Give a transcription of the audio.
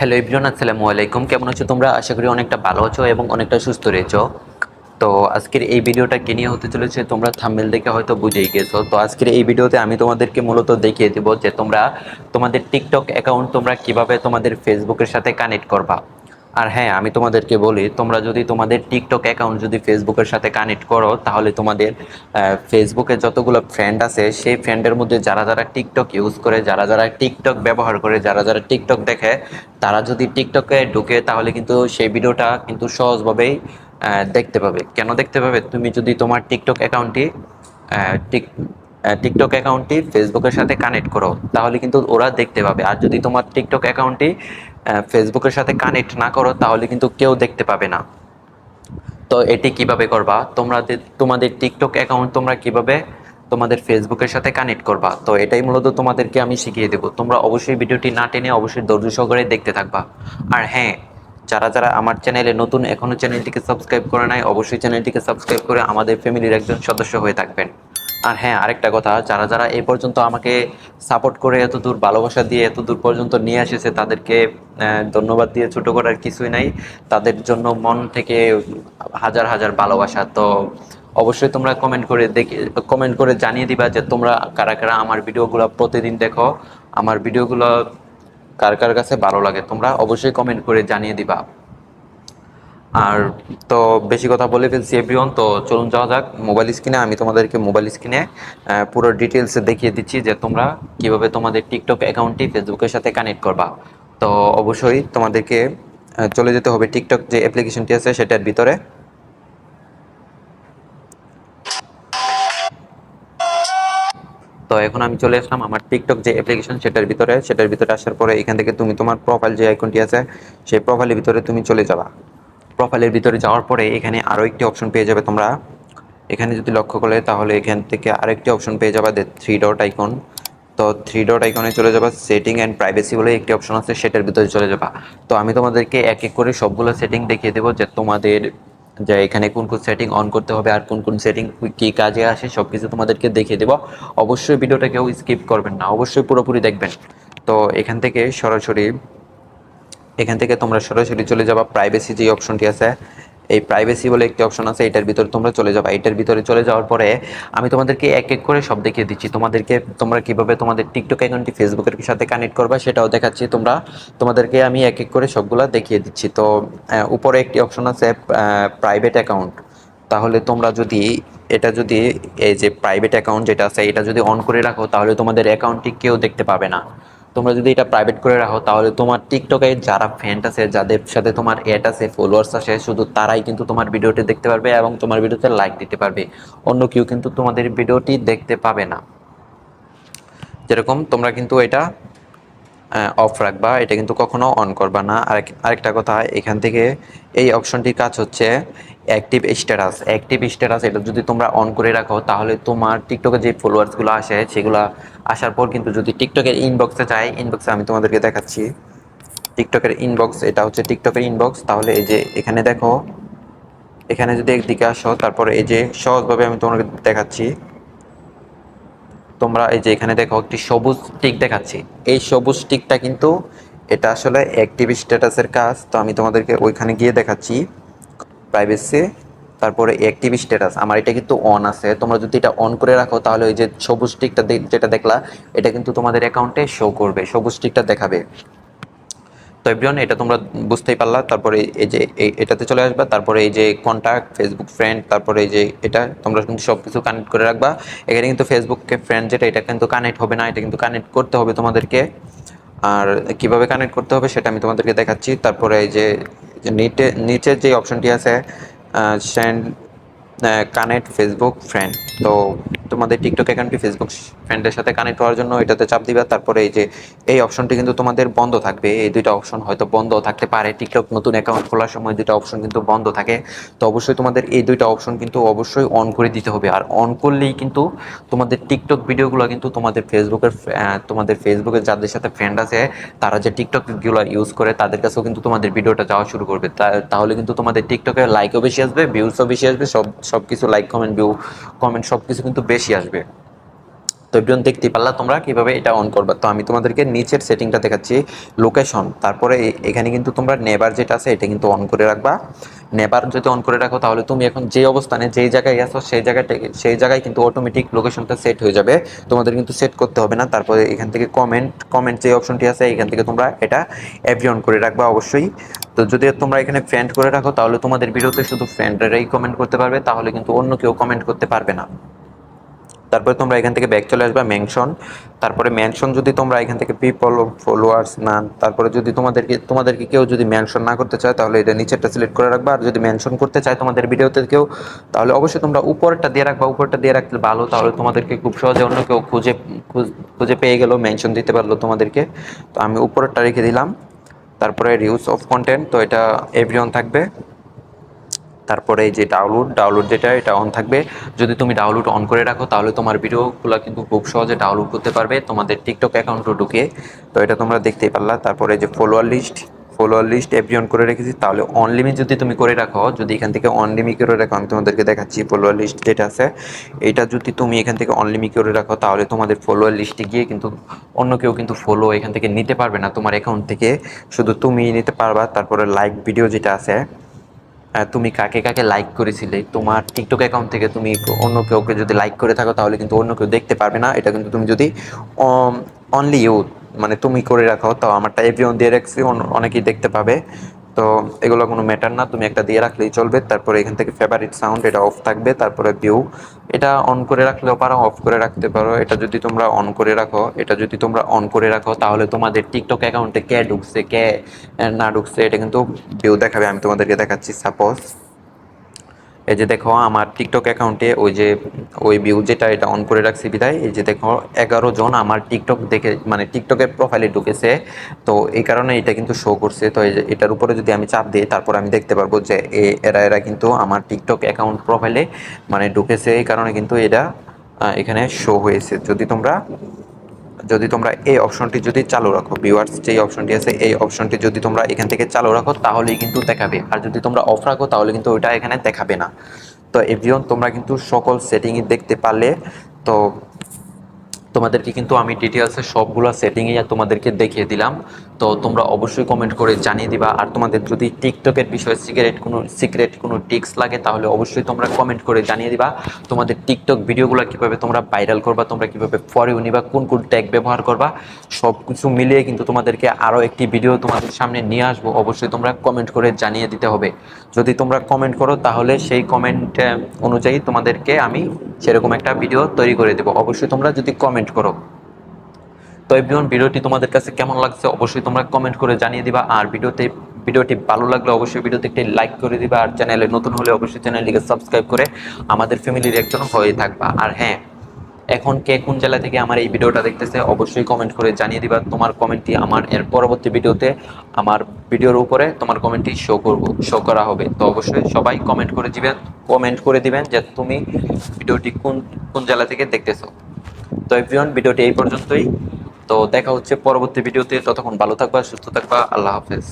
Hello everyone, আসসালামু আলাইকুম। কেমন আছো তোমরা? আশা করি অনেকটা ভালো আছো এবং অনেকটা সুস্থ রয়েছো। তো আজকের এই ভিডিওটা কি নিয়ে হতে চলেছে তোমরা থাম্বনেল দেখে হয়তো বুঝেই গেছো। তো আজকের এই ভিডিওতে আমি তোমাদেরকে মূলত দেখিয়ে দিব যে তোমরা তোমাদের টিকটক অ্যাকাউন্ট তোমরা কিভাবে তোমাদের ফেসবুকের সাথে কানেক্ট করবা। আর হ্যাঁ, আমি তোমাদেরকে বলি, তোমরা যদি তোমাদের টিকটক অ্যাকাউন্ট যদি ফেসবুকের সাথে কানেক্ট করো, তাহলে তোমাদের ফেসবুকে যতগুলো ফ্রেন্ড আছে সেই ফ্রেন্ডের মধ্যে যারা যারা টিকটক ইউজ করে, যারা যারা টিকটক ব্যবহার করে, যারা যারা টিকটক দেখে, তারা যদি টিকটকে ঢুকে তাহলে কিন্তু সেই ভিডিওটা কিন্তু সহজভাবেই দেখতে পাবে। কেন দেখতে পাবে? তুমি যদি তোমার টিকটক অ্যাকাউন্টটি টিকটক অ্যাকাউন্টটি ফেসবুকের সাথে কানেক্ট করো, তাহলে কিন্তু ওরা দেখতে পাবে। আর যদি তোমার টিকটক অ্যাকাউন্টটি ফেসবুকের সাথে কানেক্ট না করো, তাহলে কিন্তু কেউ দেখতে পাবে না। তো এটি কিভাবে করবা? তোমাদের টিকটক অ্যাকাউন্ট তোমরা কিভাবে তোমাদের ফেসবুকের সাথে কানেক্ট করবা, তো এটাই মূলত তোমাদেরকে আমি শিখিয়ে দেবো। তোমরা অবশ্যই ভিডিওটি না টেনে অবশ্যই ধৈর্য সহকারে দেখতে থাকবা। আর হ্যাঁ, যারা যারা আমার চ্যানেলে নতুন, এখনো চ্যানেলটিকে সাবস্ক্রাইব করে নাই, অবশ্যই চ্যানেলটিকে সাবস্ক্রাইব করে আমাদের ফ্যামিলির একজন সদস্য হয়ে থাকবেন। আর হ্যাঁ, আরেকটা কথা, যারা যারা এই পর্যন্ত আমাকে সাপোর্ট করে এত দূর ভালোবাসা দিয়ে এত দূর পর্যন্ত নিয়ে এসেছে, তাদেরকে ধন্যবাদ দিয়ে ছোট করার কিছুই নাই। তাদের জন্য মন থেকে হাজার হাজার ভালোবাসা। তো অবশ্যই তোমরা কমেন্ট করে জানিয়ে দিবা যে তোমরা কারা কারা আমার ভিডিওগুলো প্রতিদিন দেখো, আমার ভিডিওগুলো কার কার কাছে ভালো লাগে। তোমরা অবশ্যই কমেন্ট করে জানিয়ে দিবা। আর তো বেশি কথা বলে ফেলছি এভরিওয়ান, তো চলুন যাওয়া যাক মোবাইল স্ক্রিনে। আমি তোমাদেরকে মোবাইল স্ক্রিনে পুরো ডিটেলস দেখিয়ে দিচ্ছি যে তোমরা কিভাবে তোমাদের টিকটক অ্যাকাউন্টটি ফেসবুকের সাথে কানেক্ট করবা। তো অবশ্যই তোমাদেরকে চলে যেতে হবে টিকটক যে অ্যাপ্লিকেশনটি আছে সেটার ভিতরে। তো এখন আমি চলে আসলাম আমার টিকটক যে অ্যাপ্লিকেশন সেটার ভিতরে আসার পরে এখান থেকে তুমি তোমার প্রোফাইল যে আইকনটি আছে সেই প্রোফাইলের ভিতরে তুমি চলে যাবা। প্রোফাইলের ভিতরে যাওয়ার পরে এখানে আরও একটি অপশন পেয়ে যাবে তোমরা। এখানে যদি লক্ষ্য করে তাহলে এখান থেকে আরেকটি অপশন পেয়ে যাবা, থ্রি ডট আইকন। তো থ্রি ডট আইকনে চলে যাবা, সেটিং অ্যান্ড প্রাইভেসি বলে একটি অপশন আছে, সেটার ভিতরে চলে যাবা। তো আমি তোমাদেরকে এক এক করে সবগুলো সেটিং দেখিয়ে দেবো যে তোমাদের যে এখানে কোন কোন সেটিং অন করতে হবে আর কোন কোন সেটিং কি কাজে আসে সব কিছু তোমাদেরকে দেখিয়ে দেবো। অবশ্যই ভিডিওটা কেউ স্কিপ করবেন না, অবশ্যই পুরোপুরি দেখবেন। তো এখান থেকে তোমরা সরাসরি চলে যাবা প্রাইভেসি যে অপশনটি আছে, এই প্রাইভেসি বলে একটি অপশন আছে, এটার ভিতরে তোমরা চলে যাবা। এটার ভিতরে চলে যাওয়ার পরে আমি তোমাদেরকে এক এক করে সব দেখিয়ে দিচ্ছি। তোমরা কিভাবে তোমাদের টিকটক অ্যাকাউন্টটি ফেসবুকের সাথে কানেক্ট করবা সেটাও দেখাচ্ছি। তোমাদেরকে আমি এক এক করে সবগুলা দেখিয়ে দিচ্ছি। তো উপরে একটি অপশন আছে প্রাইভেট অ্যাকাউন্ট। তাহলে তোমরা যদি এই যে প্রাইভেট অ্যাকাউন্ট যেটা আছে এটা যদি অন করে রাখো, তাহলে তোমাদের অ্যাকাউন্টটি কেউ দেখতে পাবে না। তোমরা যদি এটা প্রাইভেট করে রাখো, তাহলে তোমার টিকটকে যারা ফ্রেন্ড আছে, যাদের সাথে তোমার অ্যাড আছে, ফলোয়ার্স আছে, শুধু তারাই কিন্তু তোমার ভিডিওটি দেখতে পারবে এবং তোমার ভিডিওতে লাইক দিতে পারবে। অন্য কেউ কিন্তু তোমাদের ভিডিওটি দেখতে পাবে না। যেরকম তোমরা কিন্তু এটা অফ রাখবা, এটা কিন্তু কখনো অন করবা না। আরেকটা কথা, এখান থেকে এই অপশনটির কাজ হচ্ছে অ্যাক্টিভ স্ট্যাটাস। এটা যদি তোমরা অন করে রাখো, তাহলে তোমার টিকটকে যে ফলোয়ার্সগুলো আসে সেগুলো আসার পর কিন্তু যদি টিকটকের ইনবক্সে যায়, ইনবক্সে আমি তোমাদেরকে দেখাচ্ছি টিকটকের ইনবক্স, এটা হচ্ছে টিকটকের ইনবক্স। তাহলে এই যে এখানে দেখো, এখানে যদি একদিকে আসো, তারপরে এই যে সহজভাবে আমি তোমাকে দেখাচ্ছি, তোমরা এই যে এখানে দেখো একটি সবুজ টিক দেখাচ্ছি। এই সবুজ টিকটা কিন্তু এটা আসলে অ্যাক্টিভ স্ট্যাটাসের কাজ। তো আমি তোমাদেরকে ওইখানে গিয়ে দেখাচ্ছি প্রাইভেসি, তারপরে অ্যাক্টিভ স্ট্যাটাস আমার এটা কিন্তু অন আছে। তোমরা যদি এটা অন করে রাখো, তাহলে ওই যে সবুজ টিকটা যেটা দেখলা এটা কিন্তু তোমাদের অ্যাকাউন্টে শো করবে, সবুজ টিকটা দেখাবে। তো এভরিওয়ান, এটা তোমরা বুঝতেই পারলা। তারপরে এই যে এটাতে চলে আসবা, তারপরে এই যে কন্ট্যাক্ট, ফেসবুক ফ্রেন্ড, তারপরে এই যে এটা তোমরা কিন্তু সব কিছু কানেক্ট করে রাখবা। এখানে কিন্তু ফেসবুককে ফ্রেন্ড যেটা, এটা কিন্তু কানেক্ট হবে না, এটা কিন্তু কানেক্ট করতে হবে তোমাদেরকে। আর কিভাবে কানেক্ট করতে হবে সেটা আমি তোমাদেরকে দেখাচ্ছি। তারপরে এই যে নিচের যে অপশনটি আছে সেন্ড কানেক্ট ফেসবুক ফ্রেন্ড, তো তোমাদের টিকটক অ্যাকাউন্টটি ফেসবুক ফ্রেন্ডের সাথে কানেক্ট হওয়ার জন্য এটাতে চাপ দিবা। তারপরে এই যে এই অপশনটি কিন্তু তোমাদের বন্ধ থাকবে, এই দুইটা অপশন হয়তো বন্ধ থাকতে পারে। টিকটক নতুন অ্যাকাউন্ট খোলার সময় দুইটা অপশন কিন্তু বন্ধ থাকে। তো অবশ্যই তোমাদের এই দুইটা অপশন কিন্তু অবশ্যই অন করে দিতে হবে। আর অন করলেই কিন্তু তোমাদের টিকটক ভিডিওগুলো কিন্তু তোমাদের ফেসবুকের যাদের সাথে ফ্রেন্ড আছে, তারা যে টিকটকগুলো ইউজ করে তাদের কাছেও কিন্তু তোমাদের ভিডিওটা যাওয়া শুরু করবে। তাহলে কিন্তু তোমাদের টিকটকে লাইকও বেশি আসবে, ভিউসও বেশি আসবে, সব কিছু লাইক, কমেন্ট, ভিউ, কমেন্ট সব কিছু কিন্তু বেশি আসবে। তো এভরিওয়ান দেখতেই পারলা তোমরা কিভাবে এটা অন করবা। তো আমি তোমাদেরকে নিচের সেটিংটা দেখাচ্ছি, লোকেশন, তারপরে এখানে কিন্তু তোমরা নেবার যেটা আছে এটা কিন্তু অন করে রাখবা। নেবার যদি অন করে রাখো তাহলে তুমি এখন যে অবস্থানে যেই জায়গায় আছো সেই জায়গায় কিন্তু অটোমেটিক লোকেশনটা সেট হয়ে যাবে, তোমাদের কিন্তু সেট করতে হবে না। তারপরে এখান থেকে কমেন্ট যে অপশনটি আছে এখান থেকে তোমরা এটা এভরি অন করে রাখবা অবশ্যই। তো যদি তোমরা এখানে ফ্রেন্ড করে রাখো তাহলে তোমাদের ভিডিওতে শুধু ফ্রেন্ডরাই কমেন্ট করতে পারবে, তাহলে কিন্তু অন্য কেউ কমেন্ট করতে পারবে না। তারপরে তোমরা এখান থেকে ব্যাক চলে আসবা মেনশন, তারপরে মেনশন যদি তোমরা এখান থেকে পিপল ফলোয়ার্স না, তারপরে যদি তোমাদেরকে কেউ যদি মেনশন না করতে চায় তাহলে এটা নিচেরটা সিলেক্ট করে রাখবা। আর যদি মেনশন করতে চায় তোমাদের ভিডিওতে কেউ, তাহলে অবশ্যই তোমরা উপরটা দিয়ে রাখবা। উপরটা দিয়ে রাখলে ভালো, তাহলে তোমাদেরকে খুব সহজে অন্য কেউ খুঁজে পেয়ে গেল, মেনশন দিতে পারলো তোমাদেরকে। তো আমি উপরটা রেখে দিলাম। তারপরে রিউজ অফ কন্টেন্ট, তো এটা এভরিওয়ান থাকবে। তারপরে এই যে ডাউনলোড যেটা এটা অন থাকবে। যদি তুমি ডাউনলোড অন করে রাখো তাহলে তোমার ভিডিওগুলো কিন্তু খুব সহজে ডাউনলোড করতে পারবে তোমাদের টিকটক অ্যাকাউন্টে ঢুকে। তো এটা তোমরা দেখতেই পারলা। তারপরে যে ফলোয়ার লিস্ট এভরি অন করে রেখেছি, তাহলে অন লিমিট যদি তুমি করে রাখো, যদি এখান থেকে অন লিমিট করে রাখো, আমি তোমাদেরকে দেখাচ্ছি ফলোয়ার লিস্ট যেটা আছে এটা যদি তুমি এখান থেকে অন লিমিট করে রাখো তাহলে তোমাদের ফলোয়ার লিস্টে গিয়ে কিন্তু অন্য কেউ কিন্তু ফলো এখান থেকে নিতে পারবে না তোমার অ্যাকাউন্ট থেকে, শুধু তুমি নিতে পারবা। তারপরে লাইক ভিডিও যেটা আছে, তুমি কাকে কাকে লাইক করেছিলে তোমার টিকটক অ্যাকাউন্ট থেকে, তুমি অন্য কাউকে যদি লাইক করে থাকো তাহলে কিন্তু অন্য কেউ দেখতে পারবে না। এটা কিন্তু তুমি যদি অনলি ইউ মানে তুমি করে রাখো, তো আমারটা এভরিওয়ান দিয়ে রাখছি, অনেকেই দেখতে পাবে। তো এগুলো কোনো ম্যাটার না, তুমি একটা দিয়ে রাখলেই চলবে। তারপরে এখান থেকে ফেভারিট সাউন্ড এটা অফ থাকবে। তারপরে ভিউ এটা অন করে রাখলেও পারো, অফ করে রাখতে পারো। এটা যদি তোমরা অন করে রাখো তাহলে তোমাদের টিকটক অ্যাকাউন্টে কে ঢুকছে কে না ঢুকছে এটা কিন্তু ভিউ দেখাবে। আমি তোমাদেরকে দেখাচ্ছি। সাপোজ এই যে দেখো আমার টিকটক অ্যাকাউন্টে ওই ভিউ যেটা এটা অন করে রাখছি বিধায় এই যে দেখো 11 জন আমার টিকটক দেখে মানে টিকটকের প্রোফাইলে ঢুকেছে। তো এই কারণে এটা কিন্তু শো করছে। তো এই যে এটার উপরে যদি আমি চাপ দিই তারপর আমি দেখতে পারবো যে এরা কিন্তু আমার টিকটক অ্যাকাউন্ট প্রোফাইলে মানে ঢুকেছে, এই কারণে কিন্তু এটা এখানে শো হয়েছে। যদি তোমরা এই অপশনটি যদি চালু রাখো, ভিউয়ার্স যে অপশনটি আছে এই অপশনটি যদি তোমরা এখান থেকে চালু রাখো তাহলেই কিন্তু দেখাবে, আর যদি তোমরা অফ রাখো তাহলে কিন্তু ওইটা এখানে দেখাবে না। তো এভরিওয়ান তোমরা কিন্তু সকল সেটিংই দেখতে পারলে। তো তোমাদেরকে কিন্তু আমি ডিটেলসে সবগুলো সেটিংই তোমাদেরকে দেখিয়ে দিলাম। তো তোমরা অবশ্যই কমেন্ট করে জানিয়ে দিবা। আর তোমাদের যদি টিকটকের বিষয়ে সিক্রেট কোনো টিপস লাগে তাহলে অবশ্যই তোমরা কমেন্ট করে জানিয়ে দিবা। তোমাদের টিকটক ভিডিওগুলো কিভাবে তোমরা ভাইরাল করবা, তোমরা কিভাবে ফর ইউ নিবা, কোন কোন ট্যাগ ব্যবহার করবা, সব কিছু মিলিয়ে কিন্তু তোমাদেরকে আরও একটি ভিডিও তোমাদের সামনে নিয়ে আসবো। অবশ্যই তোমরা কমেন্ট করে জানিয়ে দিতে হবে। যদি তোমরা কমেন্ট করো তাহলে সেই কমেন্ট অনুযায়ী তোমাদেরকে আমি সেরকম একটা ভিডিও তৈরি করে দেবো, অবশ্যই তোমরা যদি কমেন্ট করো। তো এভরিওয়ান ভিডিওটি তোমাদের কাছে কেমন লাগছে অবশ্যই তোমরা কমেন্ট করে জানিয়ে দিবা। আর ভিডিওটি ভালো লাগলে অবশ্যই ভিডিওতে একটি লাইক করে দিবা। আর চ্যানেলে নতুন হলে অবশ্যই চ্যানেলটিকে সাবস্ক্রাইব করে আমাদের ফ্যামিলির একজন হয়ে থাকবা। আর হ্যাঁ, এখন কে কোন জেলা থেকে আমার এই ভিডিওটা দেখতেছে অবশ্যই কমেন্ট করে জানিয়ে দিবা। তোমার কমেন্টটি আমার এর পরবর্তী ভিডিওতে আমার ভিডিওর উপরে তোমার কমেন্টটি শো করা হবে। তো অবশ্যই সবাই কমেন্ট করে দিবেন যে তুমি ভিডিওটি কোন কোন জেলা থেকে দেখতেছো। তো এভরিওয়ান ভিডিওটি এই পর্যন্তই। তো দেখা হচ্ছে পরবর্তী ভিডিওতে, ততক্ষণ ভালো থাকবা, সুস্থ থাকবা, আল্লাহ হাফেজ।